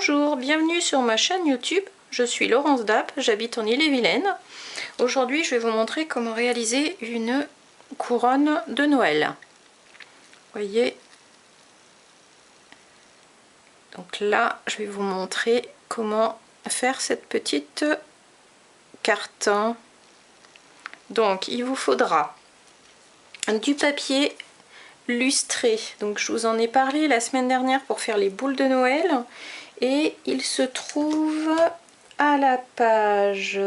Bonjour, bienvenue sur ma chaîne YouTube. Je suis Laurence Dapp, j'habite en Ille-et-Vilaine. Aujourd'hui, je vais vous montrer comment réaliser une couronne de Noël. Voyez. Donc là, je vais vous montrer comment faire cette petite carte. Donc, il vous faudra du papier lustré. Donc, je vous en ai parlé la semaine dernière pour faire les boules de Noël. Et il se trouve à la page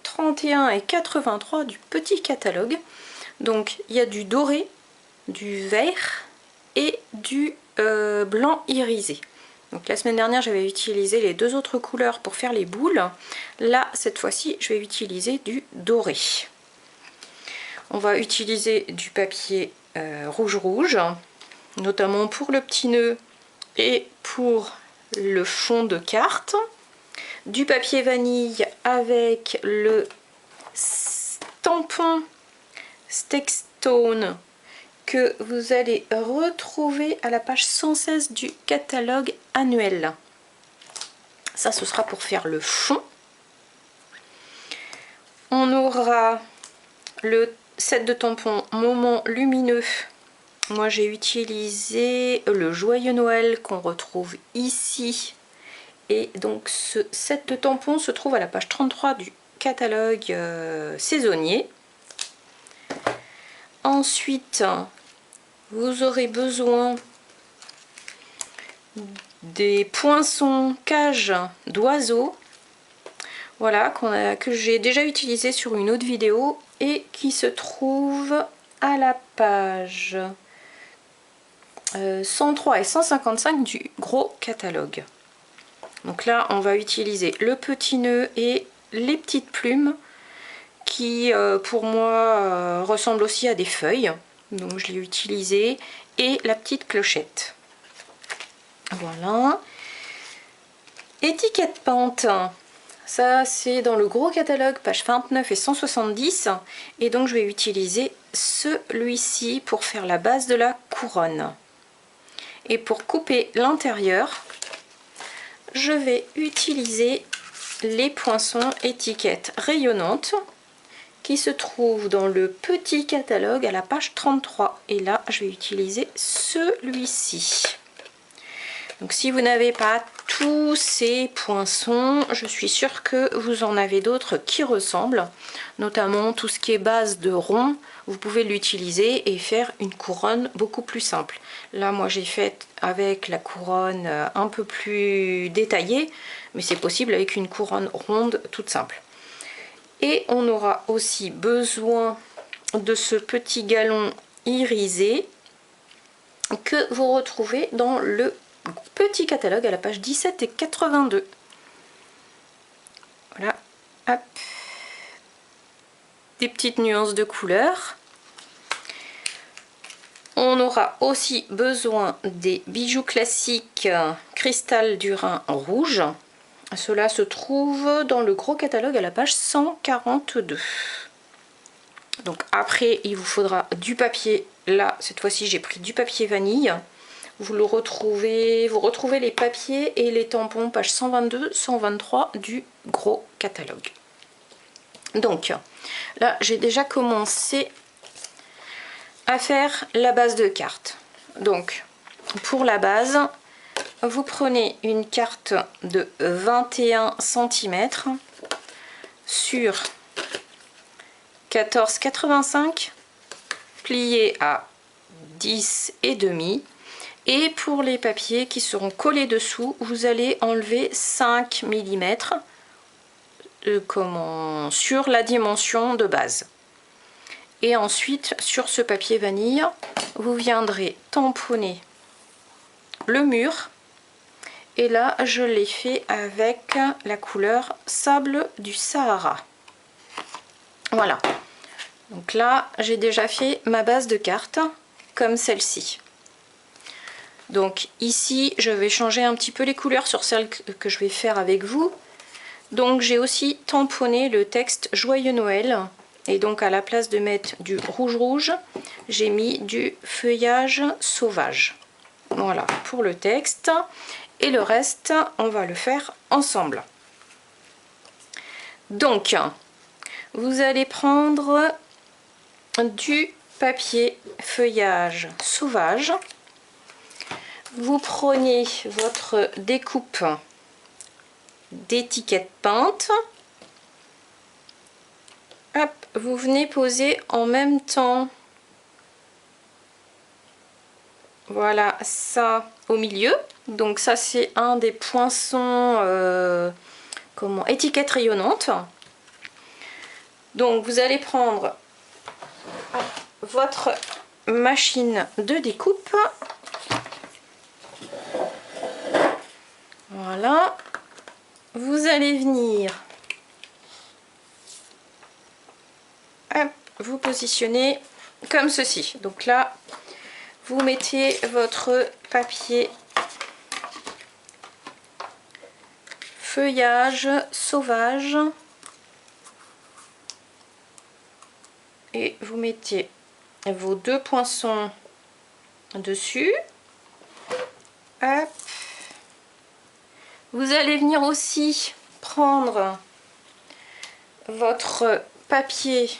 31 et 83 du petit catalogue. Donc il y a du doré, du vert et du blanc irisé. Donc la semaine dernière j'avais utilisé les deux autres couleurs pour faire les boules. Là cette fois-ci je vais utiliser du doré. On va utiliser du papier rouge, notamment pour le petit nœud et pour le fond de carte, du papier vanille avec le tampon Stone que vous allez retrouver à la page 116 du catalogue annuel. Ça, ce sera pour faire le fond. On aura le set de tampons Moment Lumineux. Moi j'ai utilisé le Joyeux Noël qu'on retrouve ici. Et donc ce set de tampons se trouve à la page 33 du catalogue saisonnier. Ensuite, vous aurez besoin des poinçons cages d'oiseaux. Voilà, que j'ai déjà utilisé sur une autre vidéo et qui se trouve à la page 103 et 155 du gros catalogue. Donc là on va utiliser le petit nœud et les petites plumes qui pour moi ressemblent aussi à des feuilles, donc je l'ai utilisé, et la petite clochette. Voilà. Étiquette peinte, ça c'est dans le gros catalogue page 29 et 170, et donc je vais utiliser celui-ci pour faire la base de la couronne. Et pour couper l'intérieur, je vais utiliser les poinçons étiquettes rayonnantes qui se trouvent dans le petit catalogue à la page 33. Et là, je vais utiliser celui-ci. Donc si vous n'avez pas tous ces poinçons, je suis sûre que vous en avez d'autres qui ressemblent, notamment tout ce qui est base de rond. Vous pouvez l'utiliser et faire une couronne beaucoup plus simple. Là, moi, j'ai fait avec la couronne un peu plus détaillée, mais c'est possible avec une couronne ronde toute simple. Et on aura aussi besoin de ce petit galon irisé que vous retrouvez dans le petit catalogue à la page 17 et 82. Voilà, hop, des petites nuances de couleurs. On aura aussi besoin des bijoux classiques cristal du Rhin rouge. Cela se trouve dans le gros catalogue à la page 142. Donc après, il vous faudra du papier. Là, cette fois-ci, j'ai pris du papier vanille. Vous retrouvez les papiers et les tampons page 122, 123 du gros catalogue. Donc là, j'ai déjà commencé à faire la base de carte. Donc pour la base, vous prenez une carte de 21 cm sur 14,85 pliée à 10,5. Et pour les papiers qui seront collés dessous, vous allez enlever 5 mm sur la dimension de base. Et ensuite, sur ce papier vanille, vous viendrez tamponner le mur. Et là, je l'ai fait avec la couleur Sable du Sahara. Voilà. Donc là, j'ai déjà fait ma base de carte, comme celle-ci. Donc ici, je vais changer un petit peu les couleurs sur celles que je vais faire avec vous. Donc j'ai aussi tamponné le texte Joyeux Noël. Et donc à la place de mettre du rouge, j'ai mis du feuillage sauvage. Voilà pour le texte. et le reste, on va le faire ensemble. Donc, vous allez prendre du papier feuillage sauvage. Vous prenez votre découpe d'étiquette peinte. Hop, vous venez poser en même temps, voilà, ça au milieu. Donc ça c'est un des poinçons étiquette rayonnante. Donc vous allez prendre votre machine de découpe. Voilà. Vous allez venir, hop, vous positionner comme ceci. Donc là, vous mettez votre papier feuillage sauvage et vous mettez vos deux poinçons dessus. Hop. Vous allez venir aussi prendre votre papier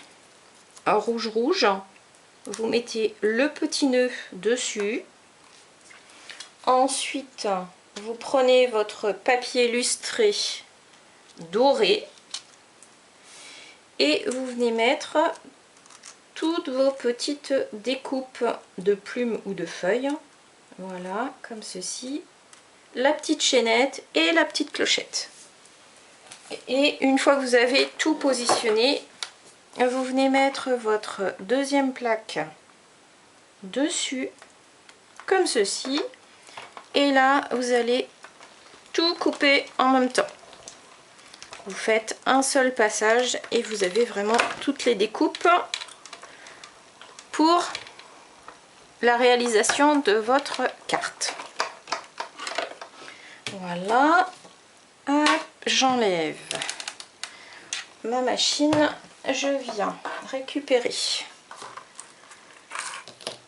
rouge. Vous mettez le petit nœud dessus. Ensuite, vous prenez votre papier lustré doré et vous venez mettre toutes vos petites découpes de plumes ou de feuilles. Voilà, comme ceci. La petite chaînette et la petite clochette. Et une fois que vous avez tout positionné, vous venez mettre votre deuxième plaque dessus, comme ceci. Et là, vous allez tout couper en même temps. Vous faites un seul passage et vous avez vraiment toutes les découpes pour la réalisation de votre carte. Voilà, j'enlève ma machine, je viens récupérer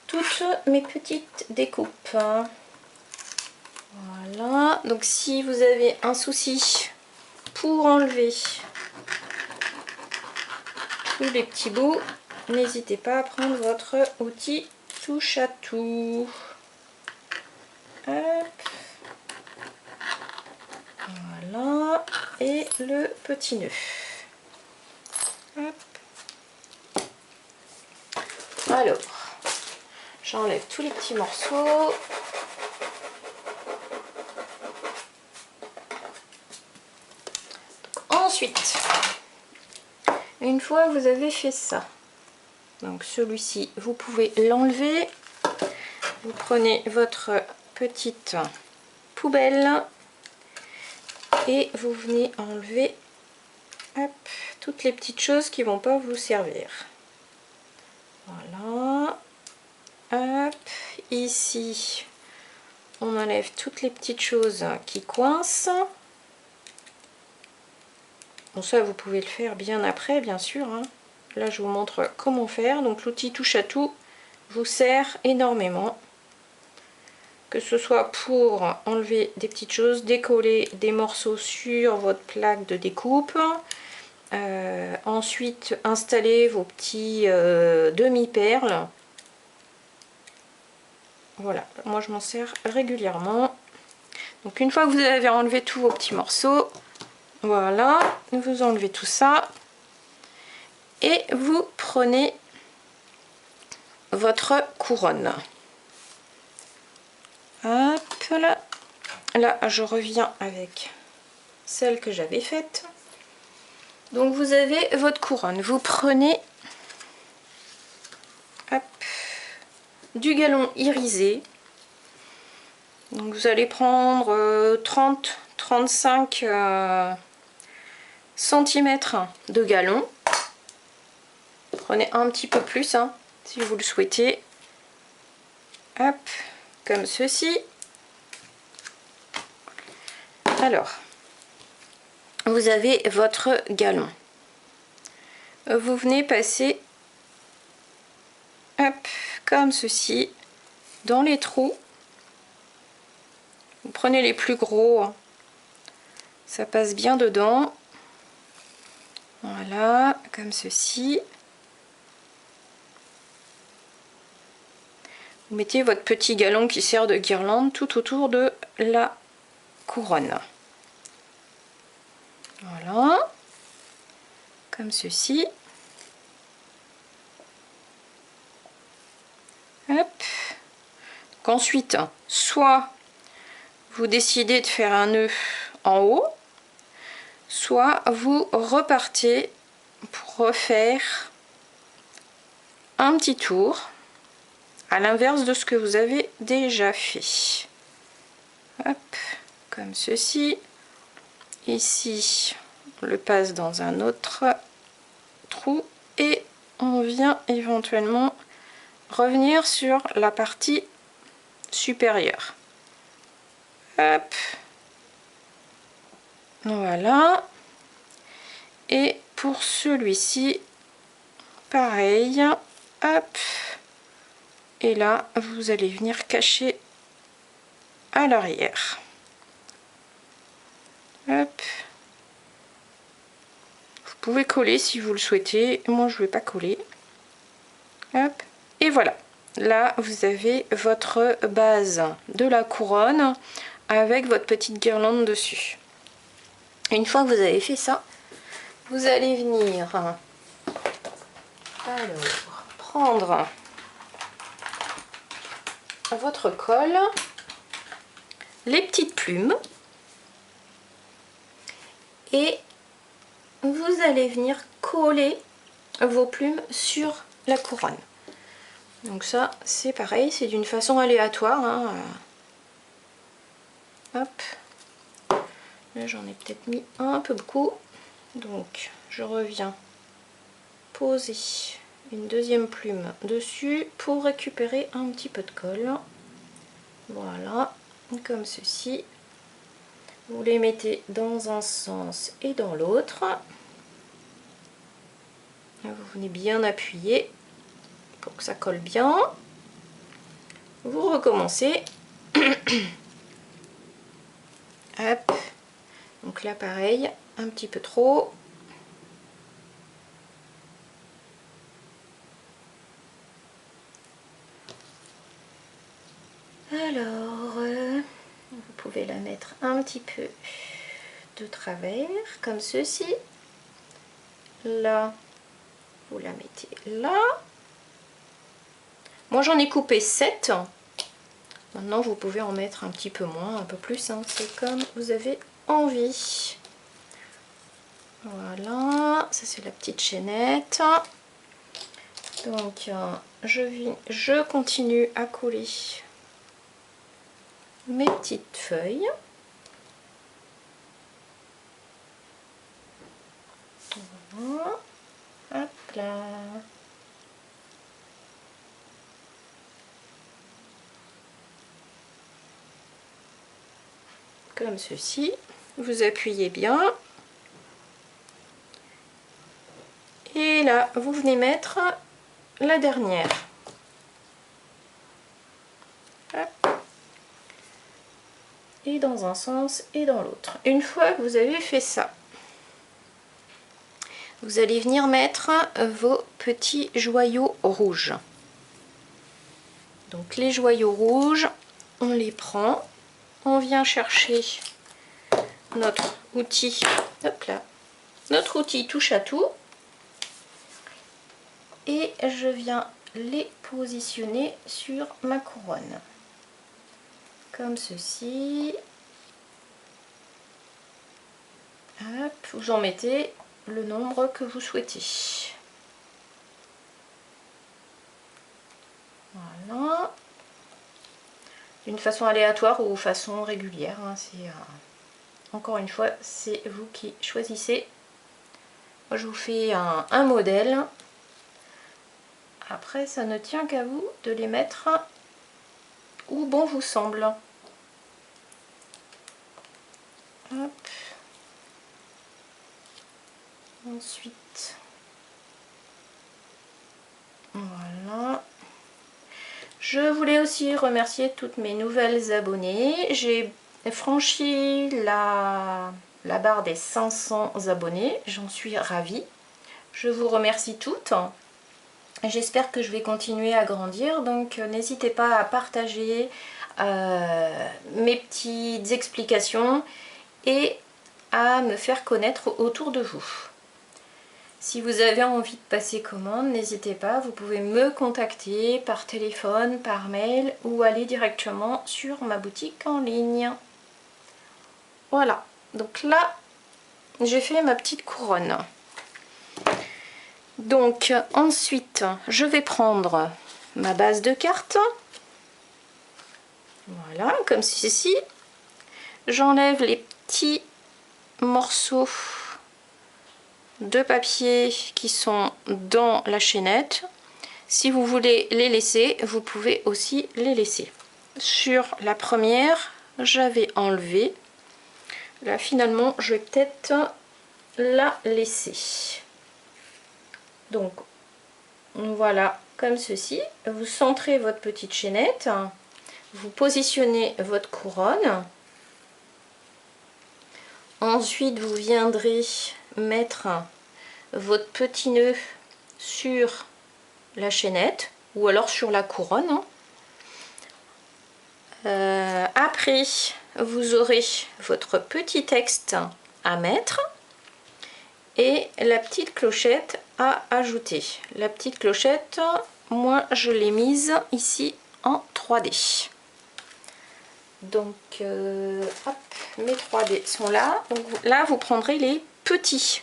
toutes mes petites découpes. Voilà, donc si vous avez un souci pour enlever tous les petits bouts, n'hésitez pas à prendre votre outil touche à tout. Hop. Voilà, et le petit nœud. Hop. Alors, j'enlève tous les petits morceaux. Ensuite, une fois que vous avez fait ça, donc celui-ci, vous pouvez l'enlever. Vous prenez votre petite poubelle et vous venez enlever, hop, toutes les petites choses qui vont pas vous servir. Voilà. Hop, ici, on enlève toutes les petites choses qui coincent. Bon, ça vous pouvez le faire bien après, bien sûr, hein. Là je vous montre comment faire. Donc l'outil touche à tout vous sert énormément, que ce soit pour enlever des petites choses, décoller des morceaux sur votre plaque de découpe, ensuite installer vos petits demi-perles. Voilà, moi je m'en sers régulièrement. Donc une fois que vous avez enlevé tous vos petits morceaux, voilà, vous enlevez tout ça et vous prenez votre couronne. Hop là. Là je reviens avec celle que j'avais faite. Donc vous avez votre couronne, vous prenez, hop, du galon irisé. Donc vous allez prendre 30-35 cm de galon. Prenez un petit peu plus, hein, si vous le souhaitez. Hop, comme ceci. Alors, vous avez votre galon. Vous venez passer, hop, comme ceci, dans les trous. Vous prenez les plus gros, ça passe bien dedans. Voilà, comme ceci. Vous mettez votre petit galon qui sert de guirlande tout autour de la couronne. Voilà, comme ceci. Hop. Donc ensuite, soit vous décidez de faire un nœud en haut, soit vous repartez pour refaire un petit tour à l'inverse de ce que vous avez déjà fait. Hop, comme ceci. Ici, on le passe dans un autre trou et on vient éventuellement revenir sur la partie supérieure. Hop, voilà. Et pour celui-ci, pareil. Hop, et là, vous allez venir cacher à l'arrière. Hop. Vous pouvez coller si vous le souhaitez. Moi, je ne vais pas coller. Hop. Et voilà. Là, vous avez votre base de la couronne avec votre petite guirlande dessus. Une fois que vous avez fait ça, vous allez venir prendre votre colle, les petites plumes et vous allez venir coller vos plumes sur la couronne. Donc ça, c'est pareil, c'est d'une façon aléatoire. Hein. Hop. Là, j'en ai peut-être mis un peu beaucoup. Donc, je reviens poser une deuxième plume dessus pour récupérer un petit peu de colle. Voilà, comme ceci. Vous les mettez dans un sens et dans l'autre. Vous venez bien appuyer pour que ça colle bien. Vous recommencez. Hop. Donc là pareil, un petit peu trop. Alors, vous pouvez la mettre un petit peu de travers, comme ceci. Là, vous la mettez là. Moi j'en ai coupé 7. Maintenant vous pouvez en mettre un petit peu moins, un peu plus, hein. C'est comme vous avez envie. Voilà, ça c'est la petite chaînette. Donc je continue à coller mes petites feuilles. Voilà. Hop là. Comme ceci. Vous appuyez bien. Et là, vous venez mettre la dernière. Hop. Et dans un sens et dans l'autre. Une fois que vous avez fait ça, vous allez venir mettre vos petits joyaux rouges. Donc les joyaux rouges, on les prend, on vient chercher notre outil, hop là, notre outil touche à tout, et je viens les positionner sur ma couronne, comme ceci. Hop, vous en mettez le nombre que vous souhaitez. Voilà. D'une façon aléatoire ou façon régulière, hein, c'est encore une fois, c'est vous qui choisissez. Moi, je vous fais un modèle. Après, ça ne tient qu'à vous de les mettre où bon vous semble. Hop. Ensuite, voilà. Je voulais aussi remercier toutes mes nouvelles abonnées. J'ai franchi la barre des 500 abonnés. J'en suis ravie. Je vous remercie toutes. J'espère que je vais continuer à grandir. Donc n'hésitez pas à partager mes petites explications et à me faire connaître autour de vous. Si vous avez envie de passer commande, n'hésitez pas, vous pouvez me contacter par téléphone, par mail ou aller directement sur ma boutique en ligne. Voilà, donc là, j'ai fait ma petite couronne. Donc ensuite, je vais prendre ma base de cartes. Voilà, comme ceci. J'enlève les petits morceaux de papier qui sont dans la chaînette. Si vous voulez les laisser, vous pouvez aussi les laisser. Sur la première, j'avais enlevé. Là, finalement, je vais peut-être la laisser. Donc, voilà, comme ceci. Vous centrez votre petite chaînette. Vous positionnez votre couronne. Ensuite, vous viendrez mettre votre petit nœud sur la chaînette ou alors sur la couronne. Après, vous aurez votre petit texte à mettre et la petite clochette à ajouter. La petite clochette, moi je l'ai mise ici en 3D. Donc hop, mes 3D sont là. Donc là vous prendrez les petits.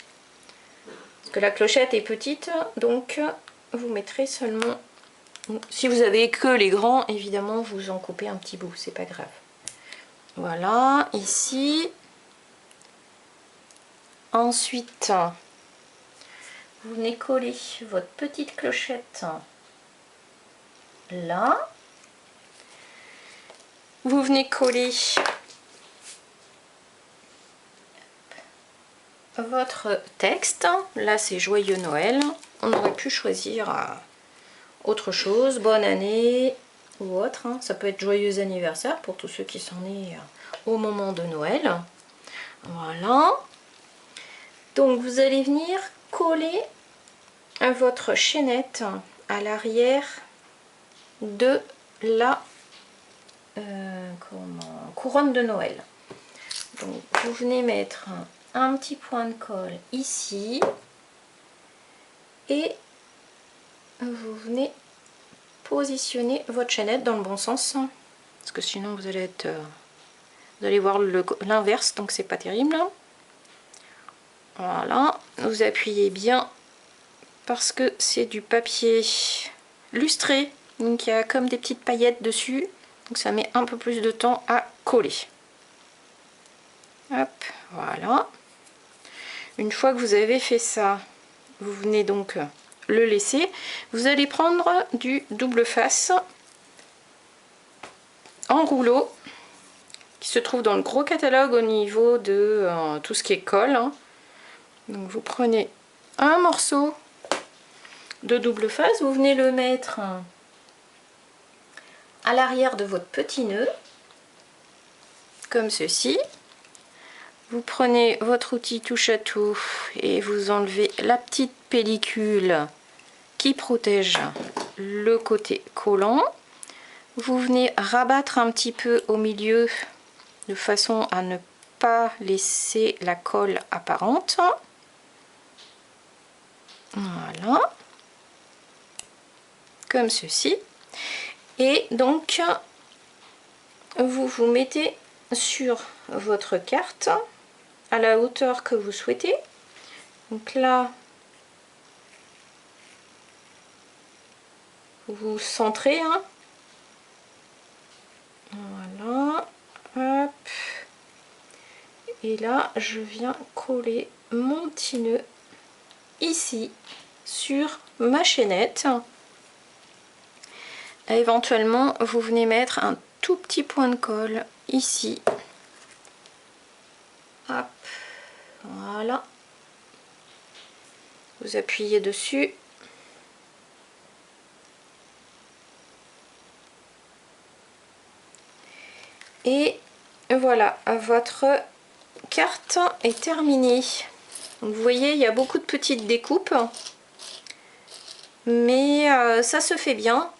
Parce que la clochette est petite, donc vous mettrez seulement... Si vous avez que les grands, évidemment vous en coupez un petit bout, c'est pas grave. Voilà, ici. Ensuite, vous venez coller votre petite clochette là. Vous venez coller votre texte. Là, c'est Joyeux Noël. On aurait pu choisir autre chose, bonne année ou autre. Ça peut être Joyeux anniversaire pour tous ceux qui sont nés au moment de Noël. Voilà. Donc, vous allez venir coller votre chaînette à l'arrière de la couronne de Noël. Donc vous venez mettre un petit point de colle ici et vous venez positionner votre chaînette dans le bon sens parce que sinon vous allez être vous allez voir l'inverse, donc c'est pas terrible. Voilà, vous appuyez bien parce que c'est du papier lustré, donc il y a comme des petites paillettes dessus. Donc ça met un peu plus de temps à coller. Hop, voilà. Une fois que vous avez fait ça, vous venez donc le laisser. Vous allez prendre du double face en rouleau qui se trouve dans le gros catalogue au niveau de tout ce qui est colle. Donc vous prenez un morceau de double face, vous venez le mettre à l'arrière de votre petit nœud, comme ceci. Vous prenez votre outil touche à tout et vous enlevez la petite pellicule qui protège le côté collant. Vous venez rabattre un petit peu au milieu de façon à ne pas laisser la colle apparente. Voilà, comme ceci. Et donc vous vous mettez sur votre carte à la hauteur que vous souhaitez. Donc là, vous centrez. Voilà. Hop. Et là, je viens coller mon petit nœud ici sur ma chaînette. Et éventuellement, vous venez mettre un tout petit point de colle ici. Hop. Voilà. Vous appuyez dessus. Et voilà, votre carte est terminée. Donc, vous voyez, il y a beaucoup de petites découpes, mais ça se fait bien.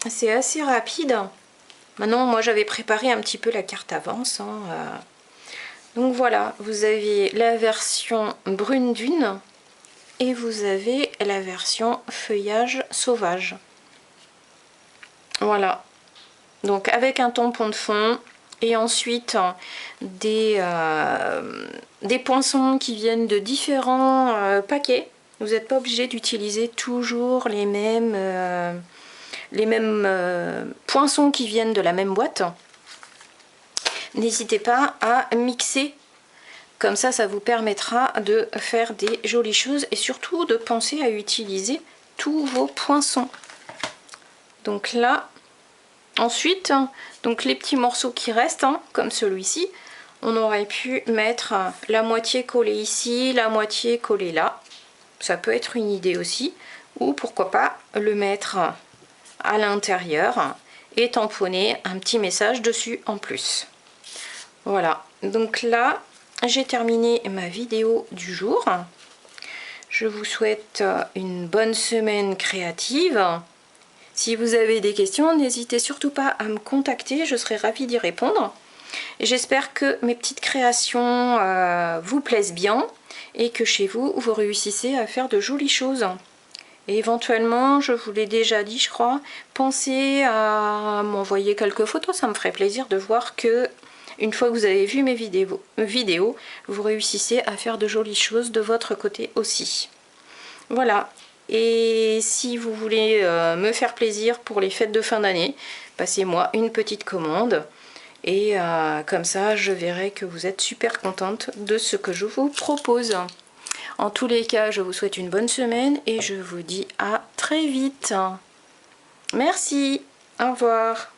C'est assez rapide. Maintenant, moi, j'avais préparé un petit peu la carte avance. Donc voilà, vous avez la version brune dune et vous avez la version feuillage sauvage. Voilà. Donc avec un tampon de fond et ensuite des poinçons qui viennent de différents paquets. Vous n'êtes pas obligé d'utiliser toujours les mêmes poinçons qui viennent de la même boîte. N'hésitez pas à mixer, comme ça vous permettra de faire des jolies choses et surtout de penser à utiliser tous vos poinçons. Donc là, ensuite, donc les petits morceaux qui restent, comme celui-ci, on aurait pu mettre la moitié collée ici, la moitié collée là. Ça peut être une idée aussi, ou pourquoi pas le mettre à l'intérieur et tamponner un petit message dessus en plus. Voilà, donc là j'ai terminé ma vidéo du jour. Je vous souhaite une bonne semaine créative. Si vous avez des questions, n'hésitez surtout pas à me contacter, je serai ravie d'y répondre. J'espère que mes petites créations vous plaisent bien et que chez vous, vous réussissez à faire de jolies choses. Et éventuellement, je vous l'ai déjà dit, je crois, pensez à m'envoyer quelques photos, ça me ferait plaisir de voir que une fois que vous avez vu mes vidéos, vous réussissez à faire de jolies choses de votre côté aussi. Voilà. Et si vous voulez me faire plaisir pour les fêtes de fin d'année, passez-moi une petite commande. Et comme ça, je verrai que vous êtes super contente de ce que je vous propose. En tous les cas, je vous souhaite une bonne semaine et je vous dis à très vite. Merci, au revoir.